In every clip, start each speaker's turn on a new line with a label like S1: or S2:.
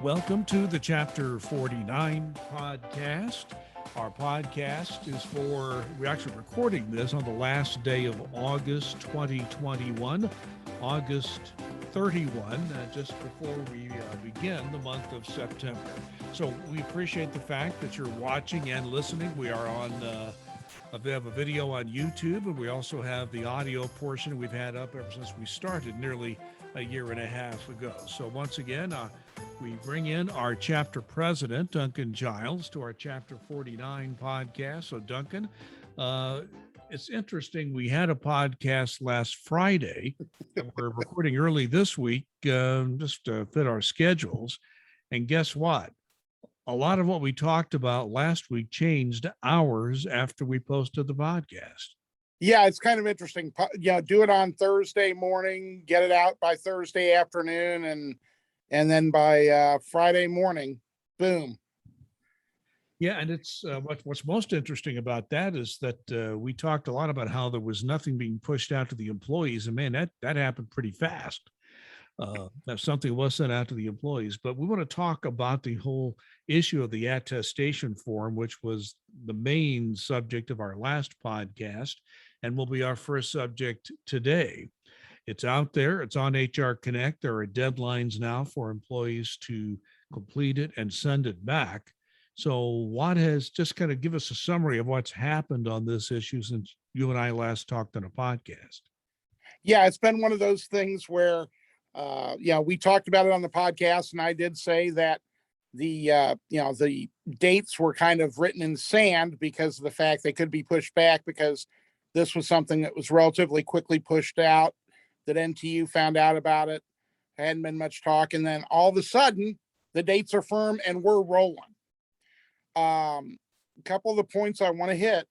S1: Welcome to the Chapter 49 podcast. Our podcast is we're actually recording this on the last day of August 2021, August 31, just before we begin the month of September. So we appreciate the fact that you're watching and listening. We are on, we have a video on YouTube, and we also have the audio portion we've had up ever since we started nearly a year and a half ago. So once again, we bring in our chapter president, Duncan Giles, to our Chapter 49 podcast. So Duncan, it's interesting. We had a podcast last Friday, and we're recording early this week just to fit our schedules. And guess what? A lot of what we talked about last week changed hours after we posted the podcast.
S2: Yeah, it's kind of interesting. Do it on Thursday morning, get it out by Thursday afternoon, and then by Friday morning, boom.
S1: Yeah, and it's what's most interesting about that is that we talked a lot about how there was nothing being pushed out to the employees, and man, that happened pretty fast. That something was sent out to the employees. But we want to talk about the whole issue of the attestation form, which was the main subject of our last podcast, and will be our first subject today. It's out there. It's on HR Connect. There are deadlines now for employees to complete it and send it back. So just kind of give us a summary of what's happened on this issue since you and I last talked on a podcast.
S2: Yeah, it's been one of those things where, we talked about it on the podcast, and I did say that the dates were kind of written in sand because of the fact they could be pushed back, because this was something that was relatively quickly pushed out, that NTU found out about it, hadn't been much talk, and then all of a sudden the dates are firm and we're rolling. A couple of the points I want to hit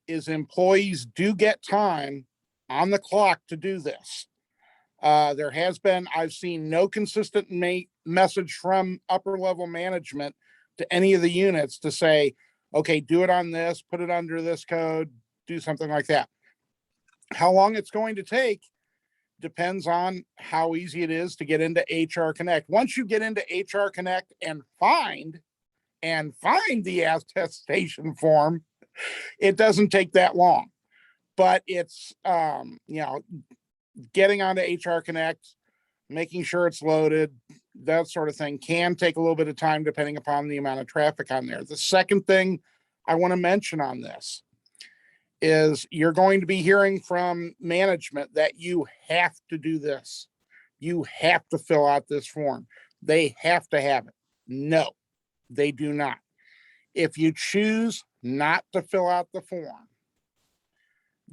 S2: is employees do get time on the clock to do this. I've seen no consistent message from upper level management to any of the units to say, okay, do it on this, put it under this code, do something like that. How long it's going to take depends on how easy it is to get into HR Connect. Once you get into HR Connect and find the attestation form, it doesn't take that long. But it's getting onto HR Connect, making sure it's loaded, that sort of thing can take a little bit of time depending upon the amount of traffic on there. The second thing I want to mention on this is you're going to be hearing from management that you have to do this. You have to fill out this form. They have to have it. No, they do not. If you choose not to fill out the form,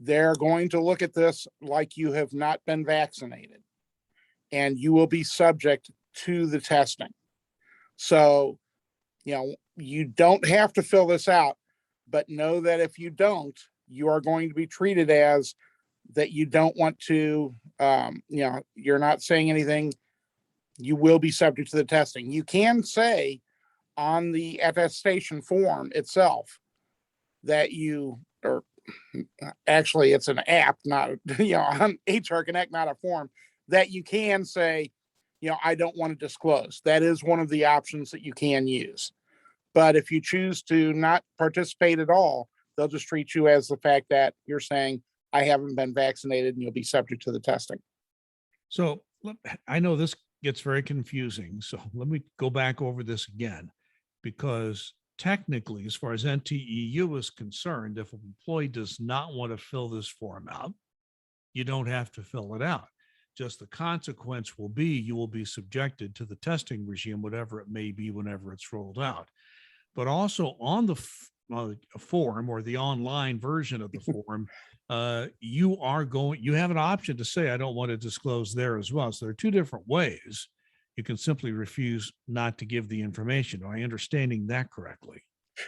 S2: they're going to look at this like you have not been vaccinated, and you will be subject to the testing. So, you don't have to fill this out, but know that if you don't, you are going to be treated as that you don't want to, you're not saying anything. You will be subject to the testing. You can say on the attestation form itself that actually it's an app, not, on HR Connect, not a form, that you can say, I don't want to disclose. That is one of the options that you can use. But if you choose to not participate at all, they'll just treat you as the fact that you're saying, I haven't been vaccinated, and you'll be subject to the testing.
S1: So I know this gets very confusing. So let me go back over this again, because technically, as far as NTEU is concerned, if an employee does not want to fill this form out, you don't have to fill it out. Just the consequence will be you will be subjected to the testing regime, whatever it may be, whenever it's rolled out. But also on the form, or the online version of the form, you have an option to say, I don't want to disclose there as well. So there are two different ways. You can simply refuse not to give the information. Am I understanding that correctly?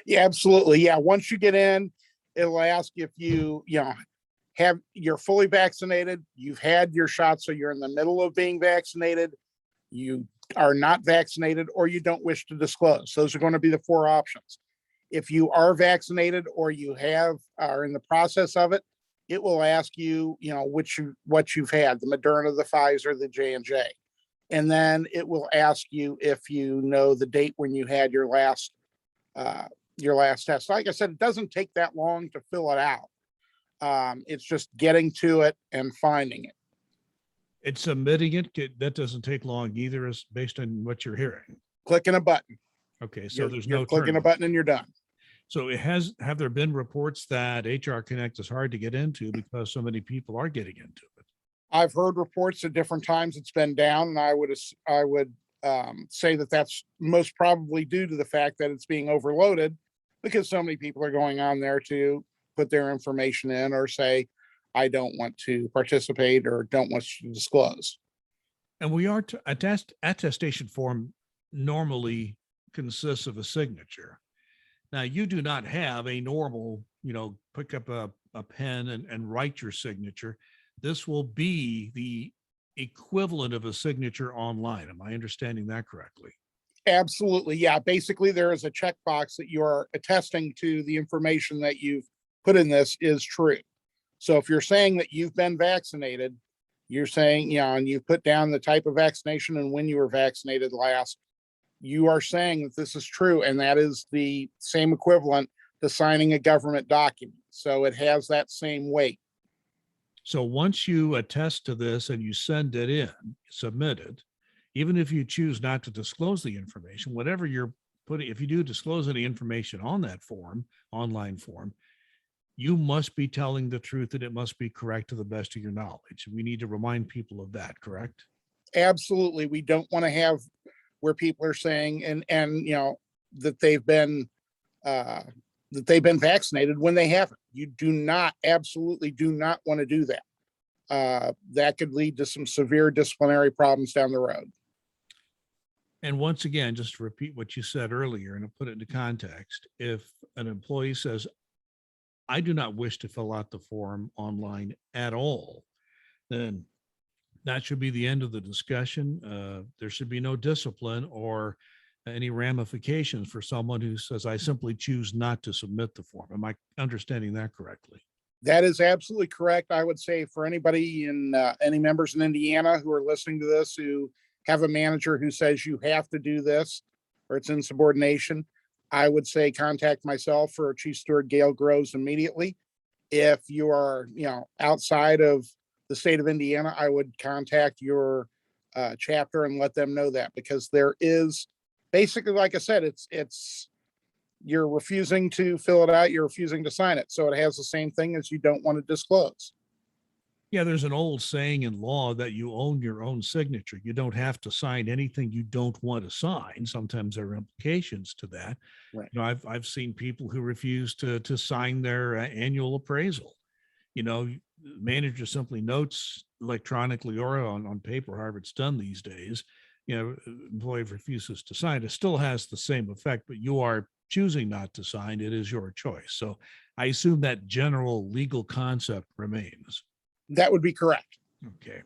S2: Yeah, absolutely. Yeah. Once you get in, it'll ask if you're fully vaccinated, you've had your shot, so you're in the middle of being vaccinated, you are not vaccinated, or you don't wish to disclose. Those are going to be the four options. If you are vaccinated or you are in the process of it, it will ask you, what you've had, the Moderna, the Pfizer, the J&J. and then it will ask you if you know the date when you had your last test. Like I said, it doesn't take that long to fill it out. It's just getting to it and finding it.
S1: It's submitting it. That doesn't take long either, is based on what you're hearing.
S2: Clicking a button.
S1: Okay, so there's
S2: You're
S1: no
S2: clicking a
S1: turn.
S2: button and you're done.
S1: So have there been reports that HR Connect is hard to get into because so many people are getting into it?
S2: I've heard reports at different times it's been down, and I would say that that's most probably due to the fact that it's being overloaded because so many people are going on there to put their information in or say, I don't want to participate or don't want to disclose.
S1: And we are attestation form normally consists of a signature. Now, you do not have a normal, pick up a pen and write your signature. This will be the equivalent of a signature online. Am I understanding that correctly?
S2: Absolutely. Yeah. Basically, there is a checkbox that you are attesting to the information that you've put in this is true. So if you're saying that you've been vaccinated, you're saying, and you've put down the type of vaccination and when you were vaccinated last, you are saying that this is true. And that is the same equivalent to signing a government document. So it has that same weight.
S1: So once you attest to this and you send it in, submit it, even if you choose not to disclose the information, whatever you're putting, if you do disclose any information on that form, online form, you must be telling the truth and it must be correct to the best of your knowledge. We need to remind people of that, correct?
S2: Absolutely. We don't want to have where people are saying that they've been vaccinated when they haven't. You absolutely do not want to do that. That could lead to some severe disciplinary problems down the road.
S1: And once again, just to repeat what you said earlier and to put it into context, if an employee says, I do not wish to fill out the form online at all, then that should be the end of the discussion. There should be no discipline or any ramifications for someone who says, I simply choose not to submit the form. Am I understanding that correctly?
S2: That is absolutely correct. I would say for anybody any members in Indiana who are listening to this, who have a manager who says you have to do this or it's insubordination, I would say contact myself or Chief Steward Gail Groves immediately. If you are, outside of the state of Indiana, I would contact your chapter and let them know that, because there is basically, like I said, it's you're refusing to fill it out, you're refusing to sign it. So it has the same thing as you don't want to disclose.
S1: Yeah, there's an old saying in law that you own your own signature. You don't have to sign anything you don't want to sign. Sometimes there are implications to that.
S2: Right.
S1: I've seen people who refuse to sign their annual appraisal. Manager simply notes electronically or on paper, however it's done these days. Employee refuses to sign. It still has the same effect, but you are choosing not to sign. It is your choice. So I assume that general legal concept remains.
S2: That would be correct.
S1: Okay.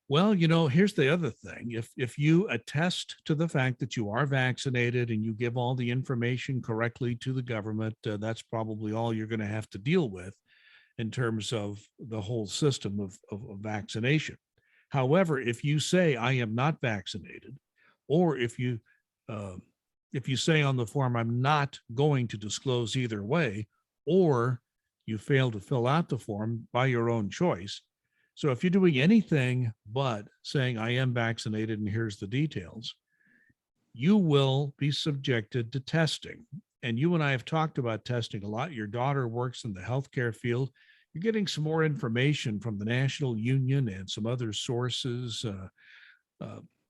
S1: Well, here's the other thing. If you attest to the fact that you are vaccinated and you give all the information correctly to the government, that's probably all you're going to have to deal with in terms of the whole system of vaccination. However, if you say I am not vaccinated, or if you say on the form I'm not going to disclose either way, or you fail to fill out the form by your own choice. So if you're doing anything but saying I am vaccinated and here's the details, you will be subjected to testing. And you and I have talked about testing a lot. Your daughter works in the healthcare field. You're getting some more information from the National Union and some other sources.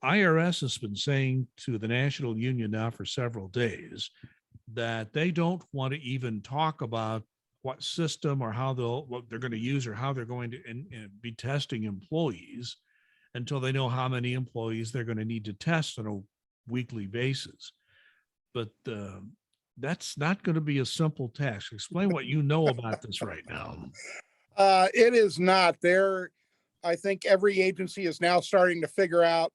S1: IRS has been saying to the National Union now for several days that they don't want to even talk about what system or what they're going to use or how they're going to be testing employees until they know how many employees they're going to need to test on a weekly basis. But that's not going to be a simple task. Explain what you know about this right now.
S2: It is not. I think every agency is now starting to figure out,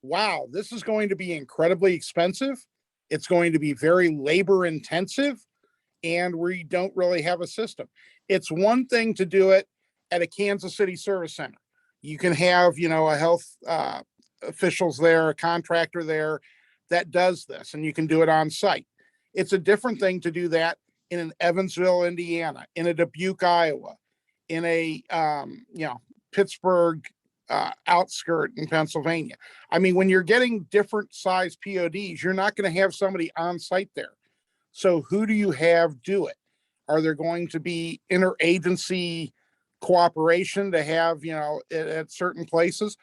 S2: wow, this is going to be incredibly expensive. It's going to be very labor intensive, and we don't really have a system. It's one thing to do it at a Kansas City service center. You can have, a health officials there, a contractor there that does this, and you can do it on site. It's a different thing to do that in an Evansville, Indiana, in a Dubuque, Iowa, in a Pittsburgh outskirt in Pennsylvania. I mean, when you're getting different size PODs, you're not going to have somebody on site there. So who do you have do it? Are there going to be interagency cooperation to have, at certain places?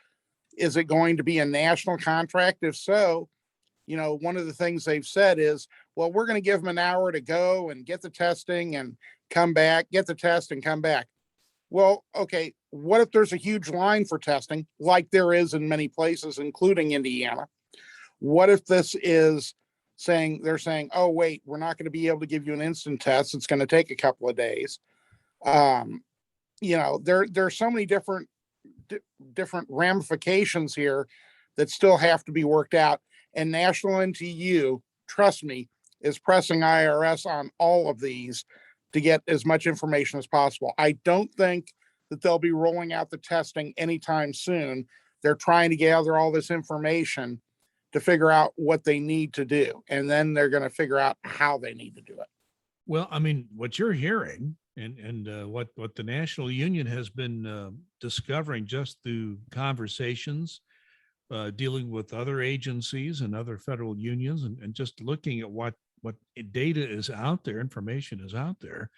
S2: Is it going to be a national contract? If so, one of the things they've said is, well, we're going to give them an hour to go and get the testing and come back, get the test and come back. Well, okay, what if there's a huge line for testing, like there is in many places, including Indiana? What if this is they're saying, oh, wait, we're not going to be able to give you an instant test. It's going to take a couple of days. There's so many different ramifications here that still have to be worked out. And National NTU, trust me, is pressing IRS on all of these to get as much information as possible. I don't think that they'll be rolling out the testing anytime soon. They're trying to gather all this information to figure out what they need to do. And then they're going to figure out how they need to do it.
S1: Well, I mean, what you're hearing and what the National Union has been discovering just through conversations, dealing with other agencies and other federal unions, and just looking at what data is out there, information is out there,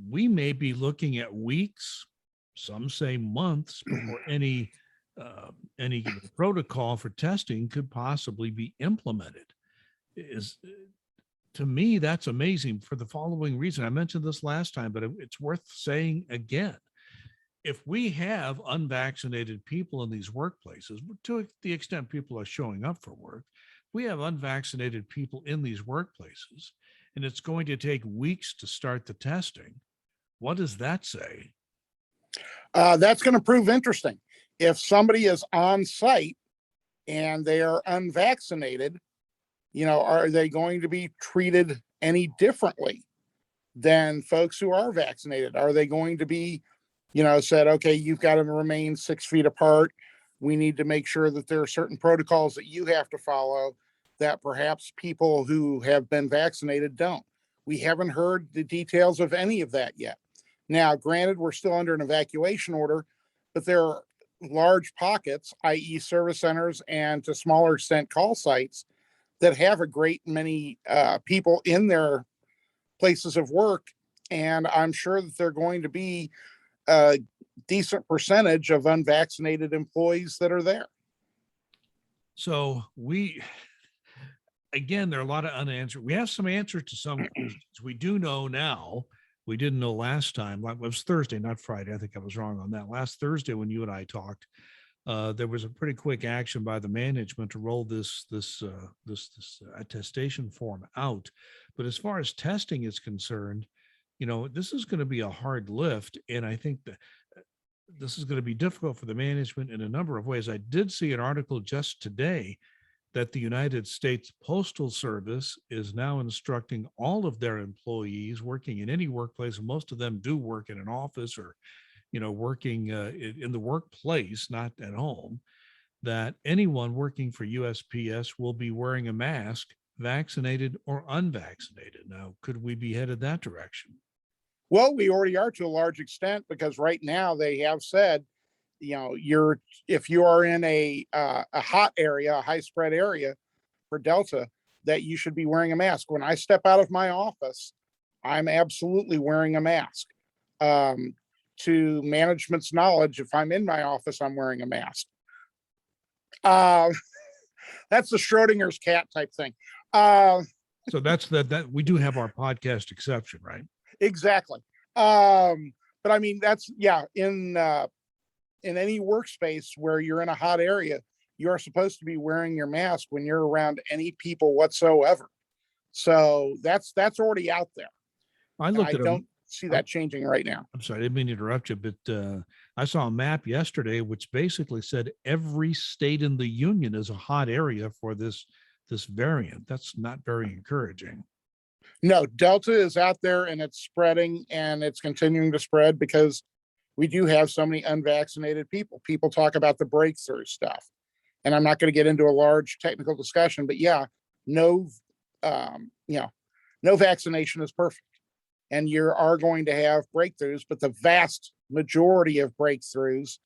S1: we may be looking at weeks, some say months, before any protocol for testing could possibly be implemented. To me, that's amazing for the following reason. I mentioned this last time, but it's worth saying again. If we have unvaccinated people in these workplaces, to the extent people are showing up for work, we have unvaccinated people in these workplaces, and it's going to take weeks to start the testing. What does that say?
S2: That's going to prove interesting. If somebody is on site and they are unvaccinated, are they going to be treated any differently than folks who are vaccinated? Are they going to be, said, okay, you've got to remain 6 feet apart. We need to make sure that there are certain protocols that you have to follow that perhaps people who have been vaccinated don't. We haven't heard the details of any of that yet. Now, granted, we're still under an evacuation order, but there are large pockets, i.e. service centers, and to smaller extent call sites that have a great many people in their places of work. And I'm sure that they're going to be a decent percentage of unvaccinated employees that are there.
S1: So again, there are a lot of unanswered. We have some answers to some questions. We do know now. We didn't know last time. It was Thursday, not Friday. I think I was wrong on that. Last Thursday, when you and I talked, there was a pretty quick action by the management to roll this attestation form out. But as far as testing is concerned, this is going to be a hard lift, and I think that this is going to be difficult for the management in a number of ways. I did see an article just today that the United States Postal Service is now instructing all of their employees working in any workplace, and most of them do work in an office or, working in the workplace, not at home, that anyone working for USPS will be wearing a mask, vaccinated or unvaccinated. Now, could we be headed that direction?
S2: Well, we already are to a large extent, because right now they have said, if you are in a hot area, a high spread area for Delta, that you should be wearing a mask. When I step out of my office, I'm absolutely wearing a mask. To management's knowledge, if I'm in my office, I'm wearing a mask. That's the Schrodinger's cat type thing.
S1: So that's that we do have our podcast exception, right?
S2: Exactly. But I mean, that's in any workspace where you're in a hot area, you're supposed to be wearing your mask when you're around any people whatsoever. So that's already out there. I don't see that changing right now.
S1: I'm sorry, I didn't mean to interrupt you, but I saw a map yesterday which basically said every state in the union is a hot area for this variant. That's not very encouraging.
S2: No, Delta is out there and it's spreading, and it's continuing to spread because we do have so many unvaccinated people. People talk about the breakthrough stuff. and I'm not going to get into a large technical discussion, but yeah, no, no vaccination is perfect. And you are going to have breakthroughs, but the vast majority of breakthroughs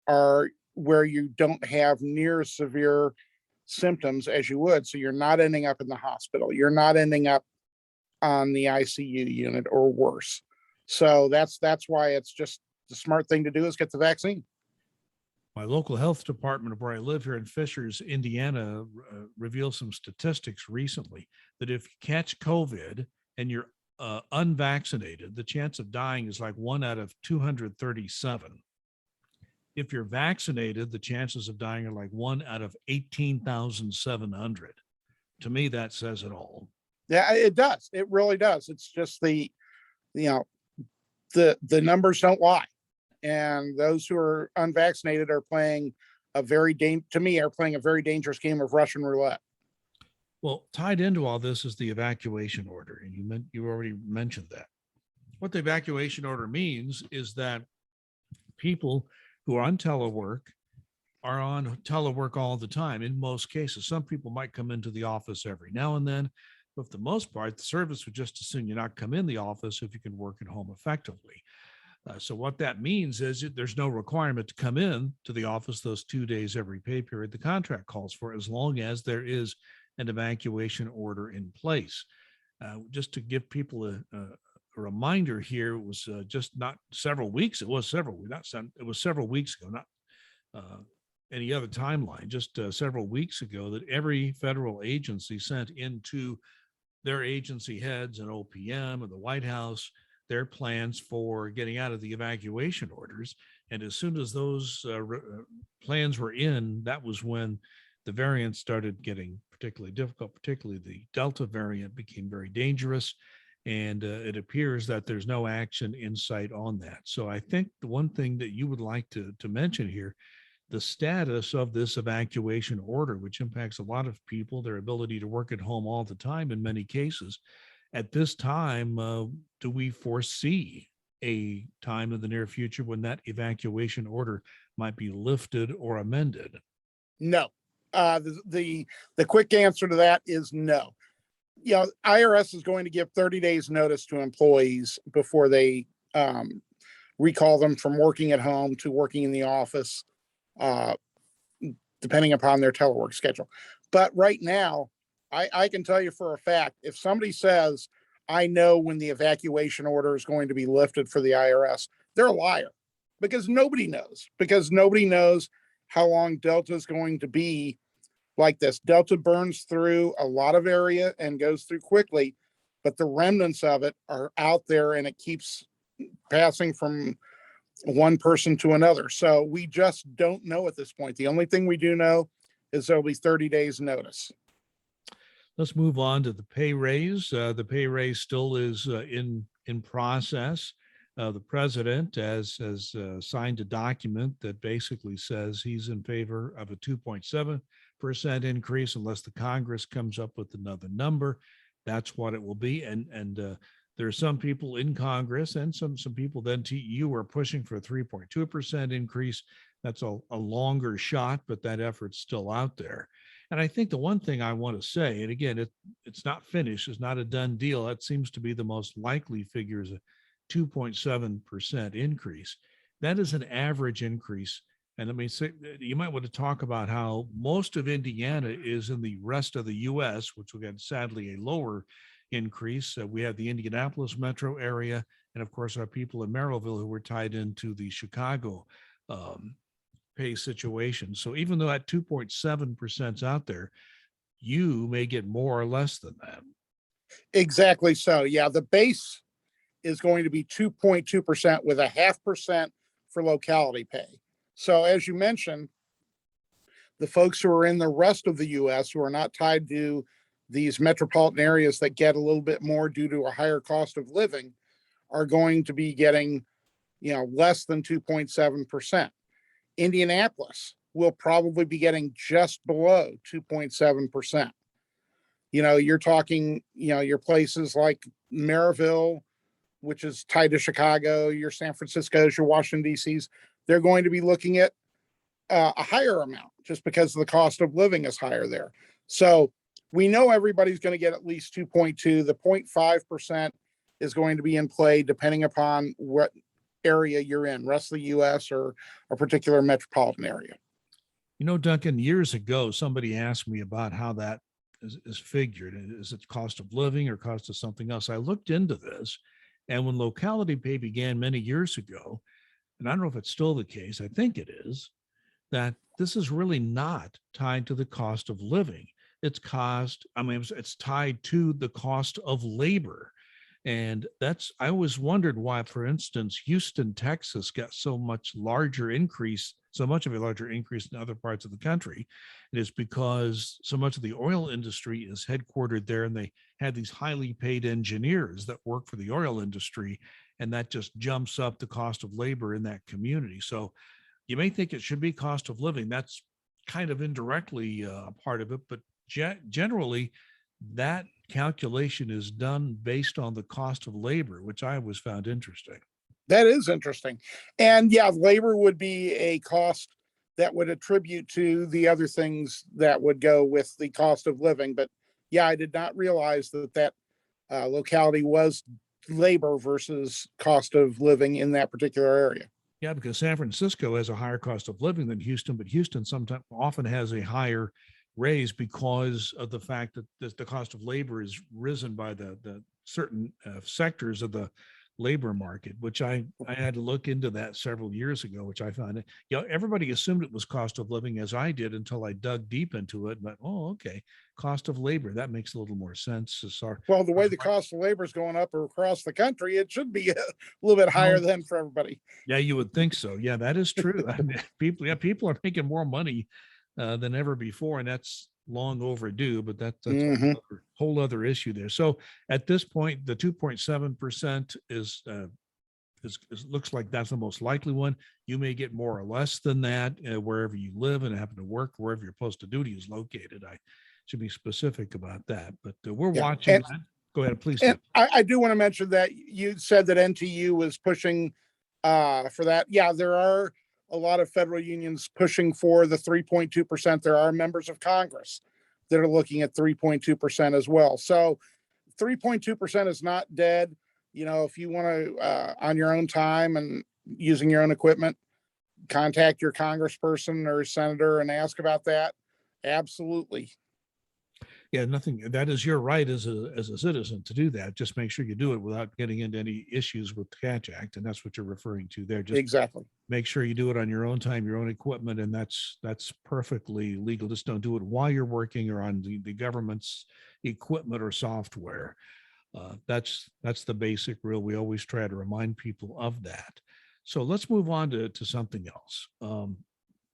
S2: are where you don't have near as severe symptoms as you would. So you're not ending up in the hospital. You're not ending up on the ICU unit or worse. So that's why it's just the smart thing to do is get the vaccine.
S1: My local health department where I live here in Fishers, Indiana, revealed some statistics recently that if you catch COVID and you're unvaccinated, the chance of dying is like 1 out of 237. If you're vaccinated, the chances of dying are like 1 out of 18,700. To me, that says it all.
S2: Yeah, it does. It really does. It's just the numbers don't lie. And those who are unvaccinated are playing a very dangerous game of Russian roulette.
S1: Well, tied into all this is the evacuation order, and you already mentioned that. What the evacuation order means is that people who are on telework are on telework all the time. In most cases, some people might come into the office every now and then, but for the most part, the service would just assume you not come in the office if you can work at home effectively. So what that means is there's no requirement to come in to the office those 2 days every pay period the contract calls for, as long as there is an evacuation order in place. Just to give people a reminder here, it was just not several weeks. It was several weeks ago, not any other timeline, just several weeks ago, that every federal agency sent into their agency heads and OPM and the White House their plans for getting out of the evacuation orders. And as soon as those plans were in, that was when the variants started getting particularly difficult, particularly the Delta variant became very dangerous. And it appears that there's no action in sight on that. So I think the one thing that you would like to mention here, the status of this evacuation order, which impacts a lot of people, their ability to work at home all the time in many cases. At this time, do we foresee a time in the near future when that evacuation order might be lifted or amended?
S2: No. The quick answer to that is no. IRS is going to give 30 days notice to employees before they recall them from working at home to working in the office, depending upon their telework schedule. But right now, I can tell you for a fact, if somebody says, I know when the evacuation order is going to be lifted for the IRS, they're a liar, because nobody knows how long Delta is going to be like this. Delta burns through a lot of area and goes through quickly, but the remnants of it are out there and it keeps passing from one person to another. So we just don't know at this point. The only thing we do know is there'll be 30 days notice.
S1: Let's move on to the pay raise. The pay raise still is in process. The president has signed a document that basically says he's in favor of a 2.7% increase unless the Congress comes up with another number. That's what it will be. And there are some people in Congress and some people then TEU are pushing for a 3.2% increase. That's a longer shot, but that effort's still out there. And I think the one thing I want to say, and again, it's not finished, it's not a done deal. That seems to be the most likely figure, is a 2.7% increase. That is an average increase. And let me say, you might want to talk about how most of Indiana is in the rest of the U.S., which will get sadly a lower increase. We have the Indianapolis metro area, and of course our people in Merrillville who were tied into the Chicago pay situation. So even though that 2.7% is out there, you may get more or less than that.
S2: Exactly. So yeah, the base is going to be 2.2% with a 0.5% for locality pay. So as you mentioned, the folks who are in the rest of the U.S. who are not tied to these metropolitan areas that get a little bit more due to a higher cost of living are going to be getting, less than 2.7%. Indianapolis will probably be getting just below 2.7%. You're talking, your places like Maryville, which is tied to Chicago, your San Francisco's, your Washington, D.C.'s, they're going to be looking at a higher amount just because the cost of living is higher there. So we know everybody's going to get at least 2.2. The 0.5% is going to be in play depending upon what area you're in, rest of the U.S. or a particular metropolitan area.
S1: You know, Duncan, years ago, somebody asked me about how that is figured. Is it cost of living or cost of something else? I looked into this, and when locality pay began many years ago, and I don't know if it's still the case, I think it is, that this is really not tied to the cost of living. It's tied to the cost of labor. And I always wondered why, for instance, Houston, Texas got so much of a larger increase than other parts of the country. It is because so much of the oil industry is headquartered there, and they had these highly paid engineers that work for the oil industry, and that just jumps up the cost of labor in that community. So you may think it should be cost of living. That's kind of indirectly a part of it, but generally, that calculation is done based on the cost of labor, which I always found interesting.
S2: That is interesting. And yeah, labor would be a cost that would attribute to the other things that would go with the cost of living. But yeah, I did not realize that locality was labor versus cost of living in that particular area.
S1: Yeah, because San Francisco has a higher cost of living than Houston, but Houston sometimes often has a higher raise because of the fact that the cost of labor is risen by the certain sectors of the labor market, which I had to look into that several years ago, which I found, everybody assumed it was cost of living, as I did, until I dug deep into it. But, okay, cost of labor, that makes a little more sense.
S2: Well, the way the cost of labor is going up across the country, it should be a little bit higher than for everybody.
S1: Yeah, you would think so. Yeah, that is true. I mean, people are making more money than ever before, and that's long overdue, but that's a whole other issue there. So at this point, the 2.7% is looks like that's the most likely one. You may get more or less than that wherever you live and happen to work, wherever your post of duty is located. I should be specific about that, but we're watching that. Go ahead, please.
S2: And I do want to mention that you said that NTU was pushing for that. Yeah, there are a lot of federal unions pushing for the 3.2%. There are members of Congress that are looking at 3.2% as well. So 3.2% is not dead. You know, if you want to, on your own time and using your own equipment, contact your congressperson or senator and ask about that. Absolutely.
S1: Yeah, nothing. That is your right as a citizen to do that. Just make sure you do it without getting into any issues with the Catch Act, and that's what you're referring to there. Just
S2: exactly.
S1: Make sure you do it on your own time, your own equipment, and that's perfectly legal. Just don't do it while you're working or on the government's equipment or software. That's the basic rule. We always try to remind people of that. So let's move on to something else.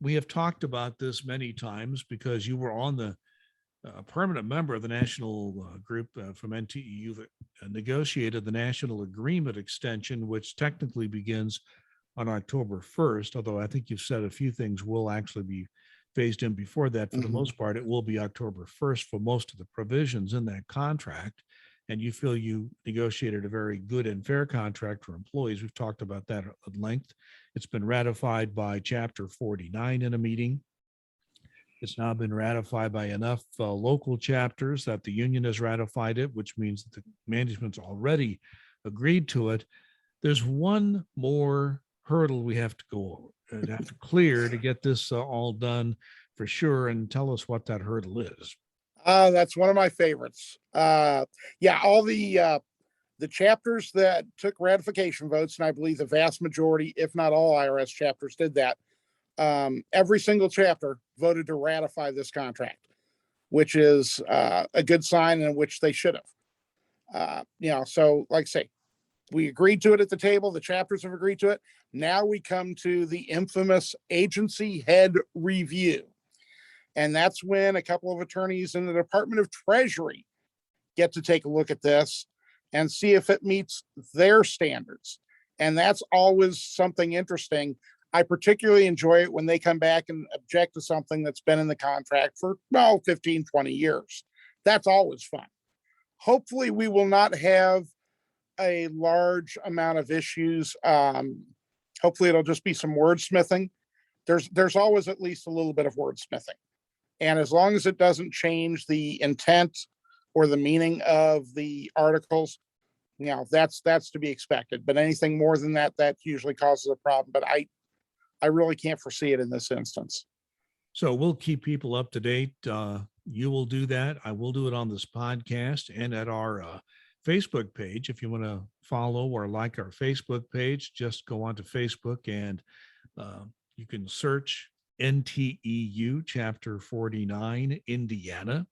S1: We have talked about this many times because you were on the a permanent member of the national group from NTEU that negotiated the national agreement extension, which technically begins on October 1st, although I think you've said a few things will actually be phased in before that. For the most part, it will be October 1st for most of the provisions in that contract. And you feel you negotiated a very good and fair contract for employees. We've talked about that at length. It's been ratified by Chapter 49 in a meeting. It's now been ratified by enough local chapters that the union has ratified it, which means that the management's already agreed to it. There's one more hurdle we have to go and have to clear to get this all done for sure. And tell us what that hurdle is.
S2: That's one of my favorites. Yeah, all the chapters that took ratification votes, and I believe the vast majority, if not all IRS chapters did that. Every single chapter voted to ratify this contract, which is a good sign, in which they should have. So like I say, we agreed to it at the table. The chapters have agreed to it. Now we come to the infamous agency head review. And that's when a couple of attorneys in the Department of Treasury get to take a look at this and see if it meets their standards. And that's always something interesting. I particularly enjoy it when they come back and object to something that's been in the contract for 15, 20 years. That's always fun. Hopefully we will not have a large amount of issues. Hopefully it'll just be some wordsmithing there's always at least a little bit of wordsmithing. And as long as it doesn't change the intent or the meaning of the articles, that's to be expected. But anything more than that, that usually causes a problem. But I really can't foresee it in this instance.
S1: So we'll keep people up to date. You will do that. I will do it on this podcast and at our Facebook page. If you want to follow or like our Facebook page, just go onto Facebook and you can search NTEU Chapter 49 Indiana,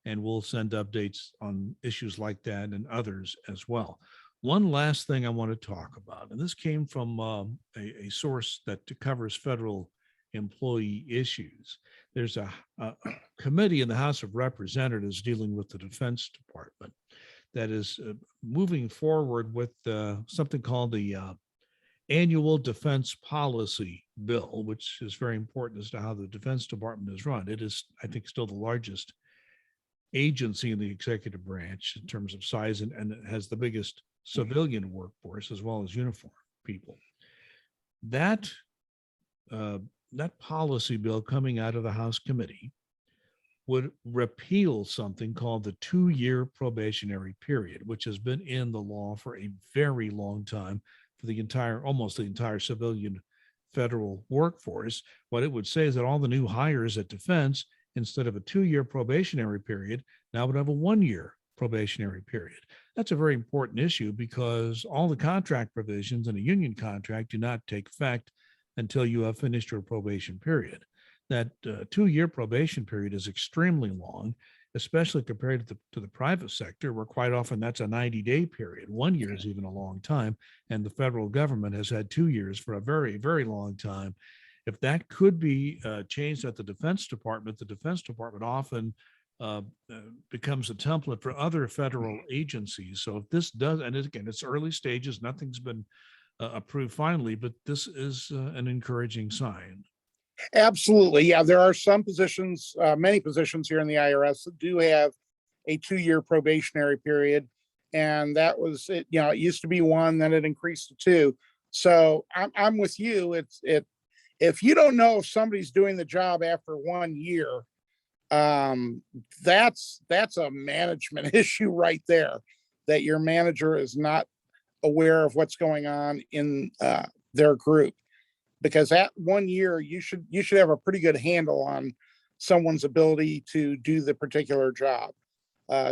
S1: and we'll send updates on issues like that and others as well. One last thing I want to talk about, and this came from a source that covers federal employee issues. There's a committee in the House of Representatives dealing with the Defense Department that is moving forward with something called the Annual Defense Policy Bill, which is very important as to how the Defense Department is run. It is, I think, still the largest agency in the executive branch in terms of size, and it has the biggest civilian workforce as well as uniform people. That policy bill coming out of the House committee would repeal something called the 2-year probationary period, which has been in the law for a very long time for almost the entire civilian federal workforce. What it would say is that all the new hires at defense, instead of a 2-year probationary period, now would have a 1-year probationary period. That's a very important issue because all the contract provisions in a union contract do not take effect until you have finished your probation period. That 2-year probation period is extremely long, especially compared to the private sector, where quite often that's a 90-day period. 1 year is even a long time, and the federal government has had 2 years for a very, very long time. If that could be changed at the Defense Department often becomes a template for other federal agencies. So if this does, and again, it's early stages, nothing's been approved finally, but this is an encouraging sign.
S2: Absolutely. Yeah, there are some positions, many positions here in the IRS that do have a 2-year probationary period. And that was it. It used to be 1, then it increased to 2. So I'm with you. If you don't know if somebody's doing the job after 1 year, that's a management issue right there, that your manager is not aware of what's going on in their group. Because at 1 year, you should have a pretty good handle on someone's ability to do the particular job.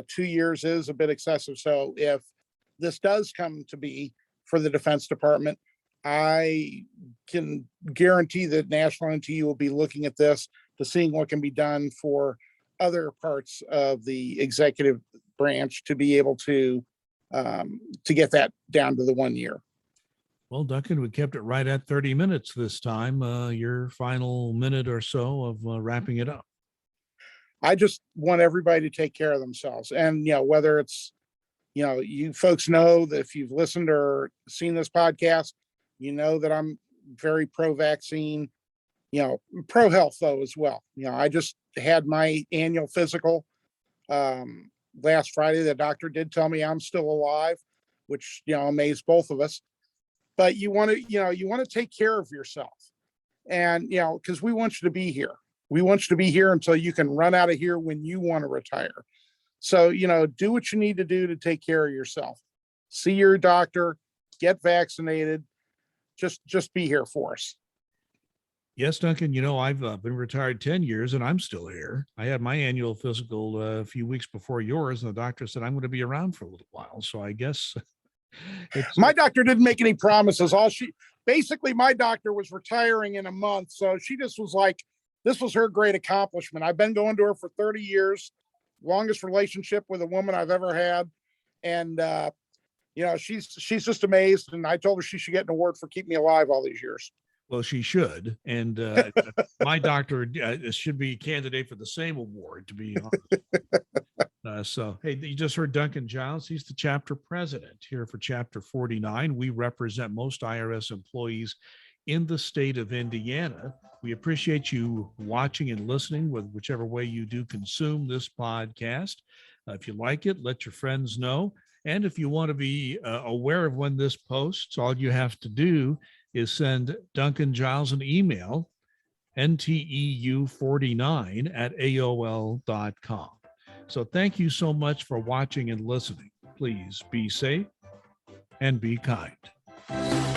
S2: 2 years is a bit excessive. So if this does come to be for the Defense Department, I can guarantee that National NTU will be looking at this to seeing what can be done for other parts of the executive branch to be able to get that down to the 1 year.
S1: Well, Duncan, we kept it right at 30 minutes this time. Your final minute or so of wrapping it up.
S2: I just want everybody to take care of themselves. And, whether it's, you folks know that if you've listened or seen this podcast, you know that I'm very pro-vaccine, pro-health though as well. I just had my annual physical last Friday. The doctor did tell me I'm still alive, which, amazed both of us. But you want to take care of yourself, and because we want you to be here. We want you to be here until you can run out of here when you want to retire. So do what you need to do to take care of yourself. See your doctor, get vaccinated. Just be here for us.
S1: Yes, Duncan. I've been retired 10 years and I'm still here. I had my annual physical a few weeks before yours, and the doctor said I'm going to be around for a little while. So I guess.
S2: My doctor didn't make any promises. My doctor was retiring in a month. So she just was like, this was her great accomplishment. I've been going to her for 30 years, longest relationship with a woman I've ever had. And, she's just amazed. And I told her she should get an award for keeping me alive all these years.
S1: Well, she should. And my doctor should be a candidate for the same award, to be honest. So, hey, you just heard Duncan Giles. He's the chapter president here for Chapter 49. We represent most IRS employees in the state of Indiana. We appreciate you watching and listening with whichever way you do consume this podcast. If you like it, let your friends know. And if you want to be aware of when this posts, all you have to do is send Duncan Giles an email nteu49 at AOL.com. So thank you so much for watching and listening. Please be safe and be kind.